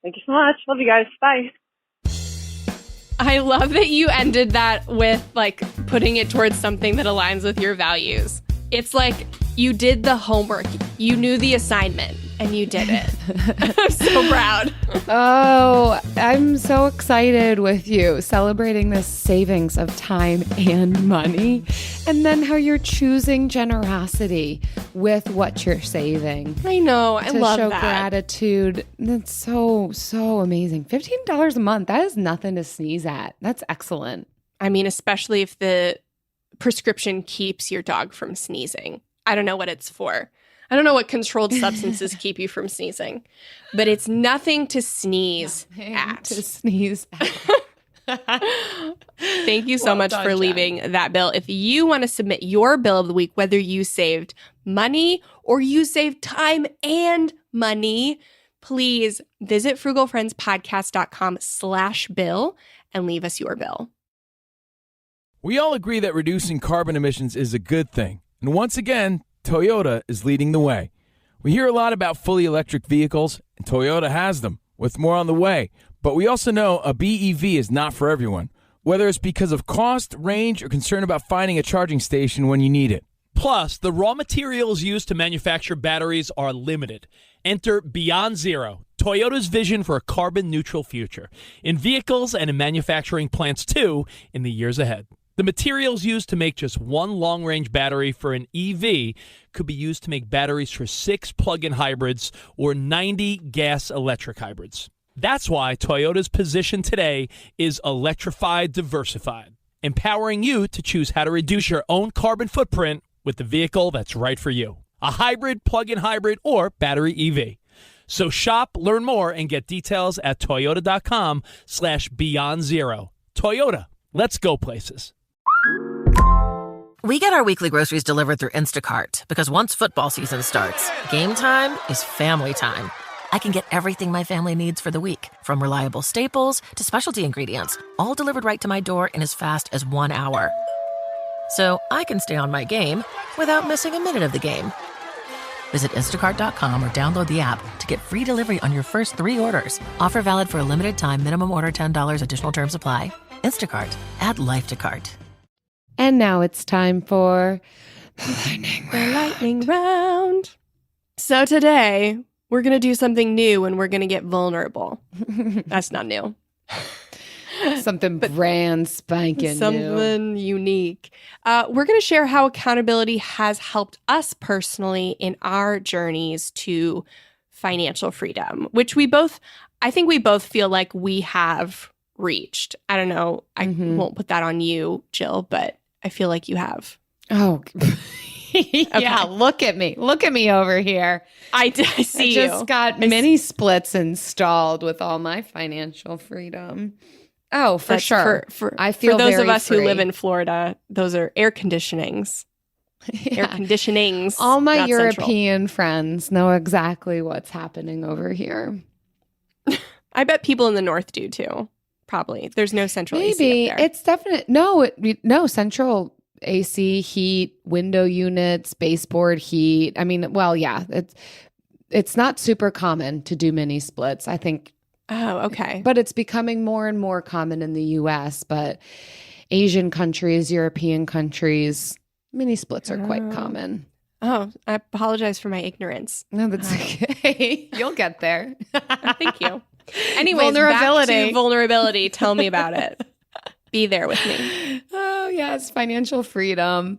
Thank you so much. Love you guys. Bye.
I love that you ended that with like putting it towards something that aligns with your values. It's like you did the homework, you knew the assignment, and you did it. I'm so proud.
Oh, I'm so excited with you celebrating this savings of time and money, and then how you're choosing generosity with what you're saving.
I know. I love
to show
that.
gratitude. That's so amazing. $15 a month. That is nothing to sneeze at. That's excellent.
I mean, especially if the prescription keeps your dog from sneezing. I don't know what it's for. I don't know what controlled substances keep you from sneezing, but it's nothing to sneeze at.
To sneeze at.
Thank you so much for leaving that bill. If you want to submit your bill of the week, whether you saved money or you saved time and money, please visit frugalfriendspodcast.com/bill and leave us your bill.
We all agree that reducing carbon emissions is a good thing. And once again, Toyota is leading the way. We hear a lot about fully electric vehicles, and Toyota has them, with more on the way. But we also know a BEV is not for everyone, whether it's because of cost, range, or concern about finding a charging station when you need it.
Plus, the raw materials used to manufacture batteries are limited. Enter Beyond Zero, Toyota's vision for a carbon-neutral future, in vehicles and in manufacturing plants, too, in the years ahead. The materials used to make just one long-range battery for an EV could be used to make batteries for 6 plug-in hybrids or 90 gas-electric hybrids. That's why Toyota's position today is electrified diversified, empowering you to choose how to reduce your own carbon footprint with the vehicle that's right for you. A hybrid, plug-in hybrid, or battery EV. So shop, learn more, and get details at toyota.com/beyond zero. Toyota, let's go places.
We get our weekly groceries delivered through Instacart because once football season starts, game time is family time. I can get everything my family needs for the week, from reliable staples to specialty ingredients, all delivered right to my door in as fast as 1 hour. So I can stay on my game without missing a minute of the game. Visit instacart.com or download the app to get free delivery on your first 3 orders. Offer valid for a limited time. Minimum order $10. Additional terms apply. Instacart. Add life to cart.
And now it's time for
the lightning round. So today, we're going to do something new and we're going to get vulnerable. That's not new.
Something brand spanking
something unique. We're going to share how accountability has helped us personally in our journeys to financial freedom, which I think we both feel like we have reached. I don't know. I won't put that on you, Jill, but I feel like you have.
Oh, yeah. Look at me. Look at me over here.
I see you.
I just got mini splits installed with all my financial freedom. Oh, for sure. I feel
for those
very
of us
free.
who live in Florida, those are air conditionings. Yeah. Air conditionings.
All my European friends know exactly what's happening over here.
I bet people in the north do too. Probably. There's no central AC up there.
It's definite. No central AC, heat, window units, baseboard heat. I mean, well, yeah, it's not super common to do mini splits, I think.
Oh, okay.
But it's becoming more and more common in the US, but Asian countries, European countries, mini splits are quite common.
Oh, I apologize for my ignorance.
No, that's okay. You'll get there.
Thank you. Anyways, back to vulnerability. Tell me about it. Be there with me.
Oh, yes. Financial freedom.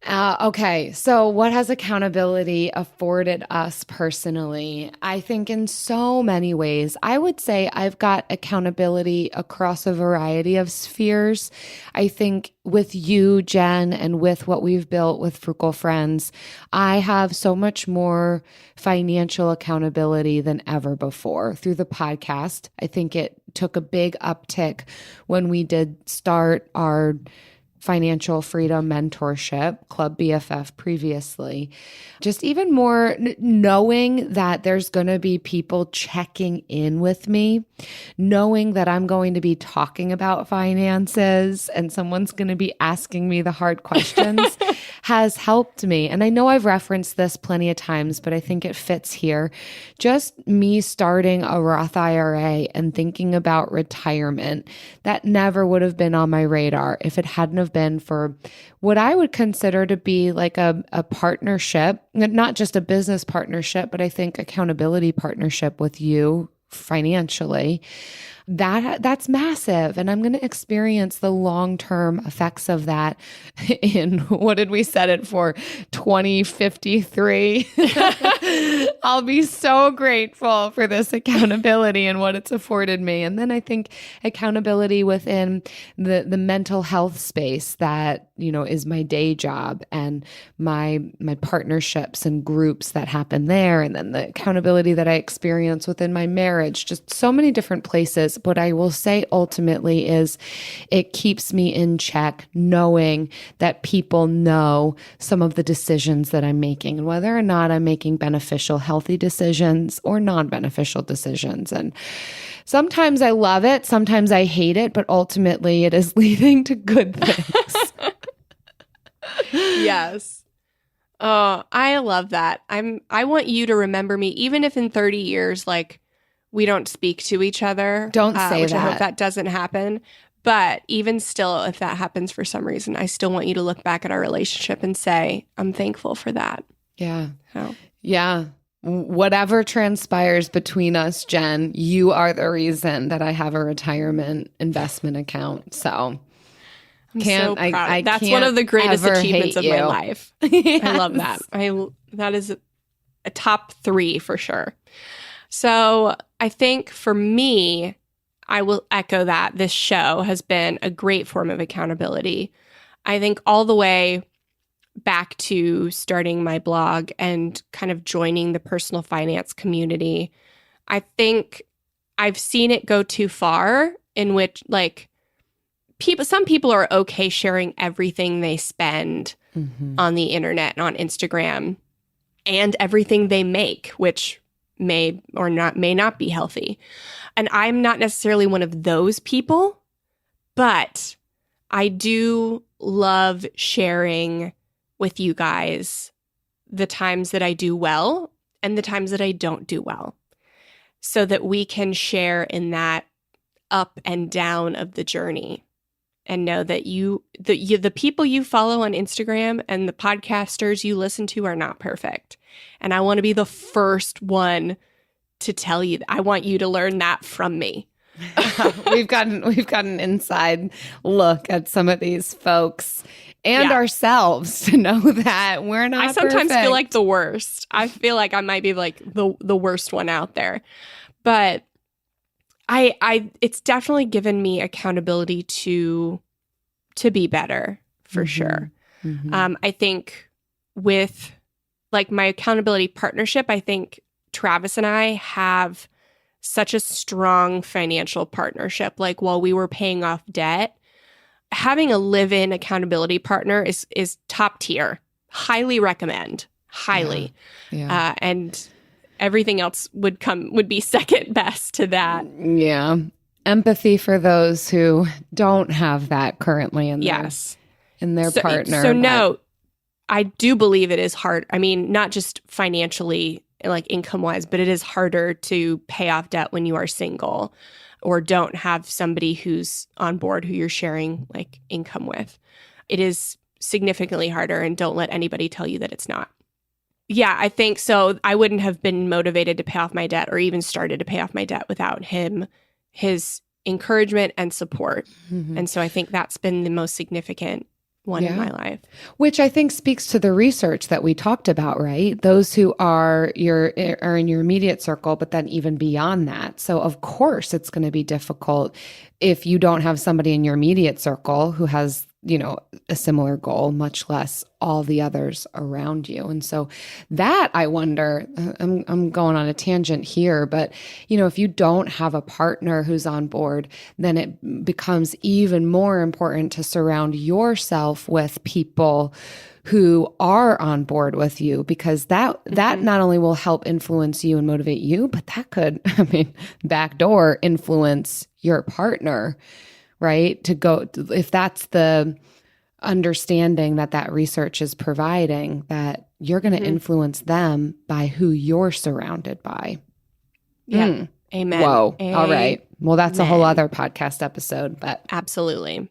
Okay. So what has accountability afforded us personally? I think in so many ways. I would say I've got accountability across a variety of spheres. I think with you, Jen, and with what we've built with Frugal Friends, I have so much more financial accountability than ever before through the podcast. I think it took a big uptick when we did start our financial freedom mentorship, Club BFF previously, just even more knowing that there's going to be people checking in with me, knowing that I'm going to be talking about finances and someone's going to be asking me the hard questions has helped me. And I know I've referenced this plenty of times, but I think it fits here. Just me starting a Roth IRA and thinking about retirement, that never would have been on my radar if it hadn't have been for what I would consider to be like a partnership, not just a business partnership, but I think accountability partnership with you financially. That's massive. And I'm going to experience the long-term effects of that in, what did we set it for? 2053. I'll be so grateful for this accountability and what it's afforded me. And then I think accountability within the mental health space that, is my day job and my partnerships and groups that happen there. And then the accountability that I experience within my marriage, just so many different places. What I will say ultimately is it keeps me in check, knowing that people know some of the decisions that I'm making and whether or not I'm making beneficial, healthy decisions or non-beneficial decisions. And sometimes I love it, sometimes I hate it, but ultimately it is leading to good things.
Yes. Oh, I love that. I want you to remember me, even if in 30 years, like, we don't speak to each other.
Don't say
which
that.
I hope that doesn't happen. But even still, if that happens for some reason, I still want you to look back at our relationship and say, I'm thankful for that.
Yeah.
So.
Yeah. Whatever transpires between us, Jen, you are the reason that I have a retirement investment account. So
I'm so proud. That's one of the greatest achievements of my life.
Yes.
I love that. That is a top 3 for sure. So I think for me, I will echo that this show has been a great form of accountability. I think all the way back to starting my blog and kind of joining the personal finance community, I think I've seen it go too far, in which, like, some people are okay sharing everything they spend on the internet and on Instagram and everything they make, which may not be healthy. And I'm not necessarily one of those people, but I do love sharing with you guys the times that I do well and the times that I don't do well, so that we can share in that up and down of the journey, and know that the people you follow on Instagram and the podcasters you listen to are not perfect. And I want to be the first one to tell you that. I want you to learn that from me.
We've got an inside look at some of these folks and ourselves to know that we're not
I sometimes
perfect.
feel like the worst. I feel like I might be like the worst one out there. But it's definitely given me accountability to be better, for sure. I think with, like, my accountability partnership, I think Travis and I have such a strong financial partnership. Like, while we were paying off debt, having a live-in accountability partner is top tier. Highly recommend. Highly.
Yeah.
And everything else would be second best to that.
Yeah. Empathy for those who don't have that currently in their partner.
So no, I do believe it is hard. I mean, not just financially, like income-wise, but it is harder to pay off debt when you are single or don't have somebody who's on board who you're sharing, like, income with. It is significantly harder, and don't let anybody tell you that it's not. Yeah, I think so. I wouldn't have been motivated to pay off my debt or even started to pay off my debt without him, his encouragement and support. And so I think that's been the most significant one in my life.
Which I think speaks to the research that we talked about, right? Those who are in your immediate circle, but then even beyond that. So of course it's going to be difficult if you don't have somebody in your immediate circle who has a similar goal, much less all the others around you. And so that, I wonder, I'm going on a tangent here, but if you don't have a partner who's on board, then it becomes even more important to surround yourself with people who are on board with you, because that not only will help influence you and motivate you, but that could, backdoor influence your partner, right? To go, if that's the understanding that research is providing, that you're going to influence them by who you're surrounded by.
Yeah. Amen.
Whoa.
Amen.
All right. Well, that's a whole other podcast episode, but
absolutely.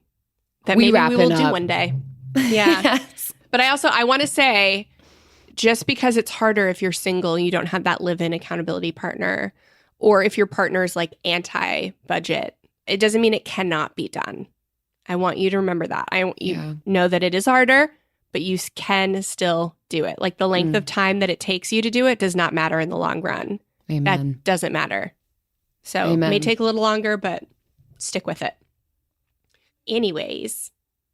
That maybe we will do one day. Yeah.
Yes.
But I want to say, just because it's harder if you're single and you don't have that live-in accountability partner, or if your partner is like anti-budget, it doesn't mean it cannot be done. I want you to remember that. I want you know that it is harder, but you can still do it. Like the length of time that it takes you to do it does not matter in the long run.
Amen.
That doesn't matter. So it may take a little longer, but stick with it. Anyways,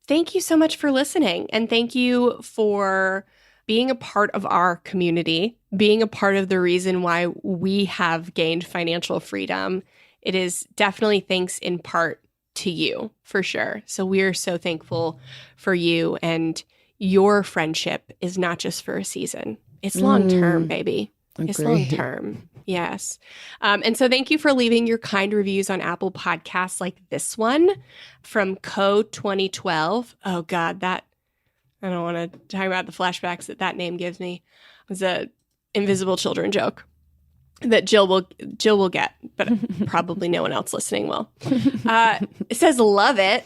thank you so much for listening. And thank you for being a part of our community, being a part of the reason why we have gained financial freedom. It is definitely thanks in part to you, for sure. So we are so thankful for you, and your friendship is not just for a season. It's long-term, baby.
Agreed.
It's long-term. Yes. And so thank you for leaving your kind reviews on Apple Podcasts like this one from Co 2012. Oh God, I don't want to talk about the flashbacks that name gives me. It was a Invisible Children joke that Jill will get, but probably no one else listening will. It says, love it.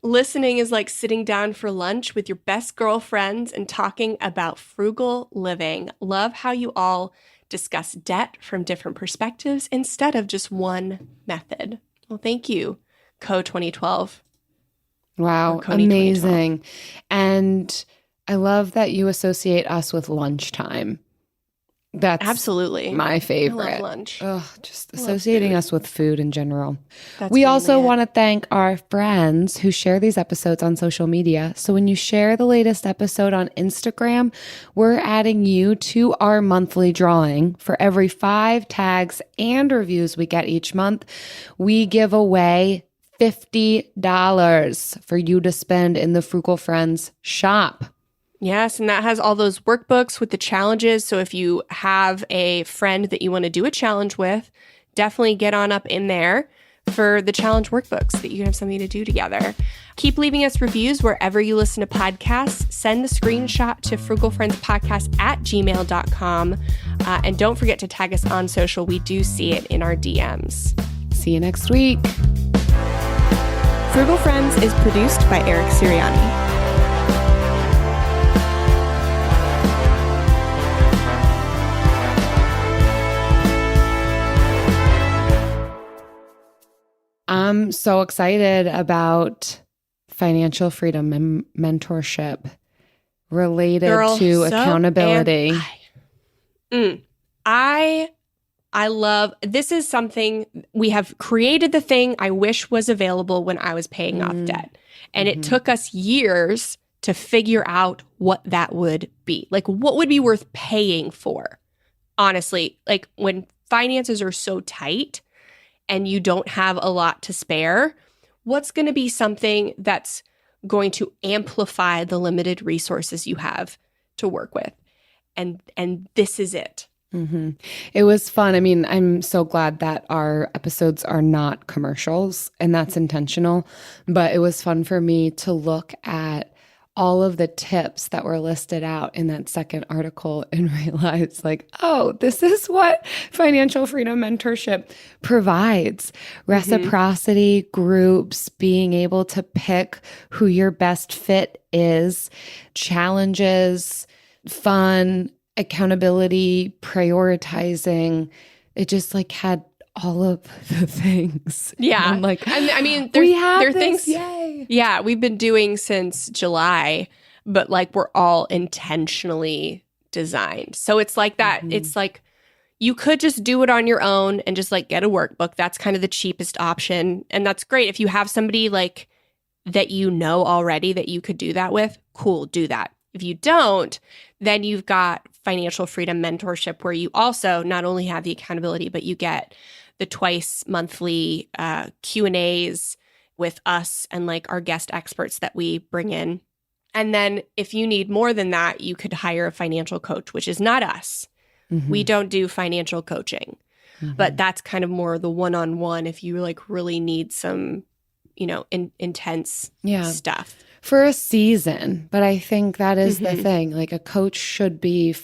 Listening is like sitting down for lunch with your best girlfriends and talking about frugal living. Love how you all discuss debt from different perspectives instead of just one method. Well, thank you, Co 2012.
Wow, amazing. And I love that you associate us with lunchtime. That's
absolutely
my favorite.
I love lunch.
Just associating us with food in general.
That's
we also want to thank our friends who share these episodes on social media. So when you share the latest episode on Instagram, we're adding you to our monthly drawing. For every 5 tags and reviews we get each month, we give away $50 for you to spend in the Frugal Friends shop.
Yes, and that has all those workbooks with the challenges. So if you have a friend that you want to do a challenge with, definitely get on up in there for the challenge workbooks that you can have something to do together. Keep leaving us reviews wherever you listen to podcasts. Send the screenshot to frugalfriendspodcast@gmail.com. And don't forget to tag us on social. We do see it in our DMs.
See you next week.
Frugal Friends is produced by Eric Siriani.
I'm so excited about financial freedom and mentorship related to accountability.
I love, this is something, we have created the thing I wish was available when I was paying off debt. And it took us years to figure out what that would be. Like, what would be worth paying for? Honestly, like when finances are so tight and you don't have a lot to spare, what's going to be something that's going to amplify the limited resources you have to work with? And this is it.
Mm-hmm. It was fun. I mean, I'm so glad that our episodes are not commercials, and that's intentional. But it was fun for me to look at all of the tips that were listed out in that second article and realize, like, oh, this is what financial freedom mentorship provides. Reciprocity, groups, being able to pick who your best fit is, challenges, fun, accountability, prioritizing. It just like had all of the things.
Yeah.
I'm like,
I mean, there are things.
Yay.
Yeah, we've been doing since July, but like we're all intentionally designed. So it's like that. It's like you could just do it on your own and just like get a workbook. That's kind of the cheapest option. And that's great if you have somebody like that you know already that you could do that with, cool, do that. If you don't, then you've got financial freedom mentorship, where you also not only have the accountability, but you get the twice monthly Q&As with us and like our guest experts that we bring in. And then if you need more than that, you could hire a financial coach, which is not us.
Mm-hmm.
We don't do financial coaching, but that's kind of more the one-on-one if you like really need some, intense stuff.
For a season. But I think that is the thing. Like a coach should be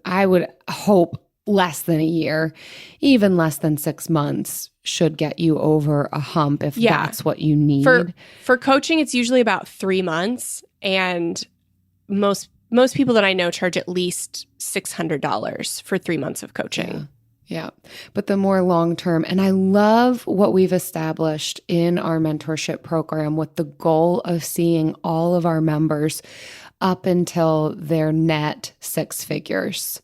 I would hope less than a year, even less than 6 months should get you over a hump if that's what you need.
For coaching, it's usually about 3 months. And most people that I know charge at least $600 for 3 months of coaching.
Yeah. But the more long-term, and I love what we've established in our mentorship program with the goal of seeing all of our members up until their net 6 figures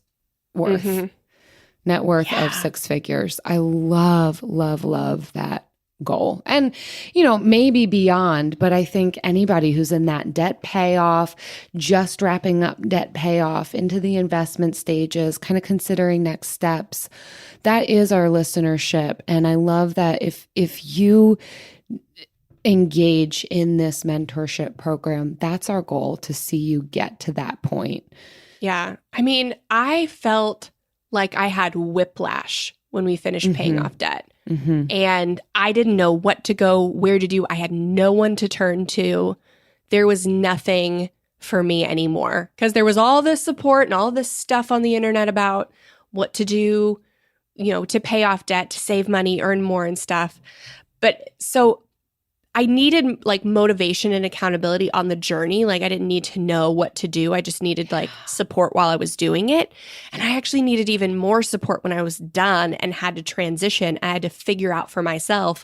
worth, net worth of 6 figures. I love, love, love that goal. And, maybe beyond, but I think anybody who's in that debt payoff, just wrapping up debt payoff into the investment stages, kind of considering next steps, that is our listenership. And I love that if you engage in this mentorship program, that's our goal, to see you get to that point.
Yeah. I mean, I felt like I had whiplash when we finished paying off debt. And I didn't know what to go, where to do. I had no one to turn to. There was nothing for me anymore because there was all this support and all this stuff on the internet about what to do, to pay off debt, to save money, earn more and stuff. But so I needed like motivation and accountability on the journey. Like I didn't need to know what to do. I just needed like support while I was doing it. And I actually needed even more support when I was done and had to transition. I had to figure out for myself,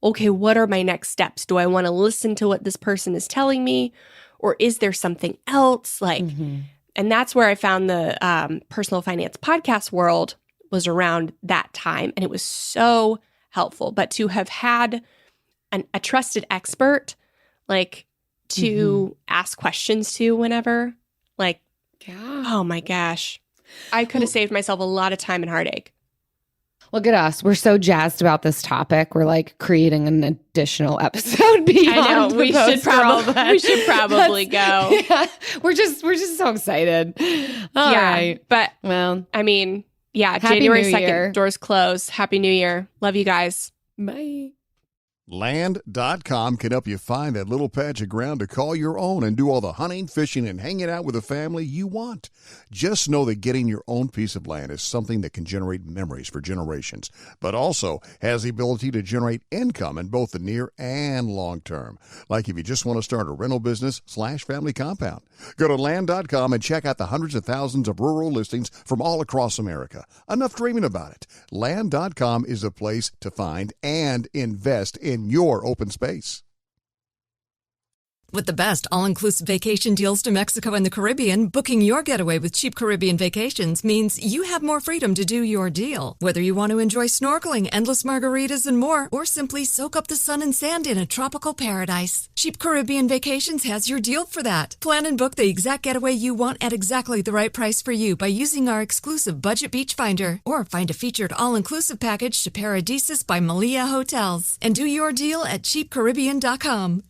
okay, what are my next steps? Do I want to listen to what this person is telling me? Or is there something else? And that's where I found the personal finance podcast world was around that time. And it was so helpful. But to have had a trusted expert, like to ask questions to whenever, oh my gosh, I could have saved myself a lot of time and heartache.
Look at us. We're so jazzed about this topic. We're like creating an additional episode beyond.
I know. We should probably go.
Yeah, we're just so excited. All right.
But I mean, January 2nd, doors close. Happy New Year. Love you guys.
Bye.
Land.com can help you find that little patch of ground to call your own and do all the hunting, fishing, and hanging out with the family you want. Just know that getting your own piece of land is something that can generate memories for generations, but also has the ability to generate income in both the near and long term. Like if you just want to start a rental business / family compound. Go to Land.com and check out the hundreds of thousands of rural listings from all across America. Enough dreaming about it. Land.com is a place to find and invest in your open space.
With the best all-inclusive vacation deals to Mexico and the Caribbean, booking your getaway with Cheap Caribbean Vacations means you have more freedom to do your deal. Whether you want to enjoy snorkeling, endless margaritas, and more, or simply soak up the sun and sand in a tropical paradise, Cheap Caribbean Vacations has your deal for that. Plan and book the exact getaway you want at exactly the right price for you by using our exclusive Budget Beach Finder, or find a featured all-inclusive package to Paradisus by Malia Hotels, and do your deal at cheapcaribbean.com.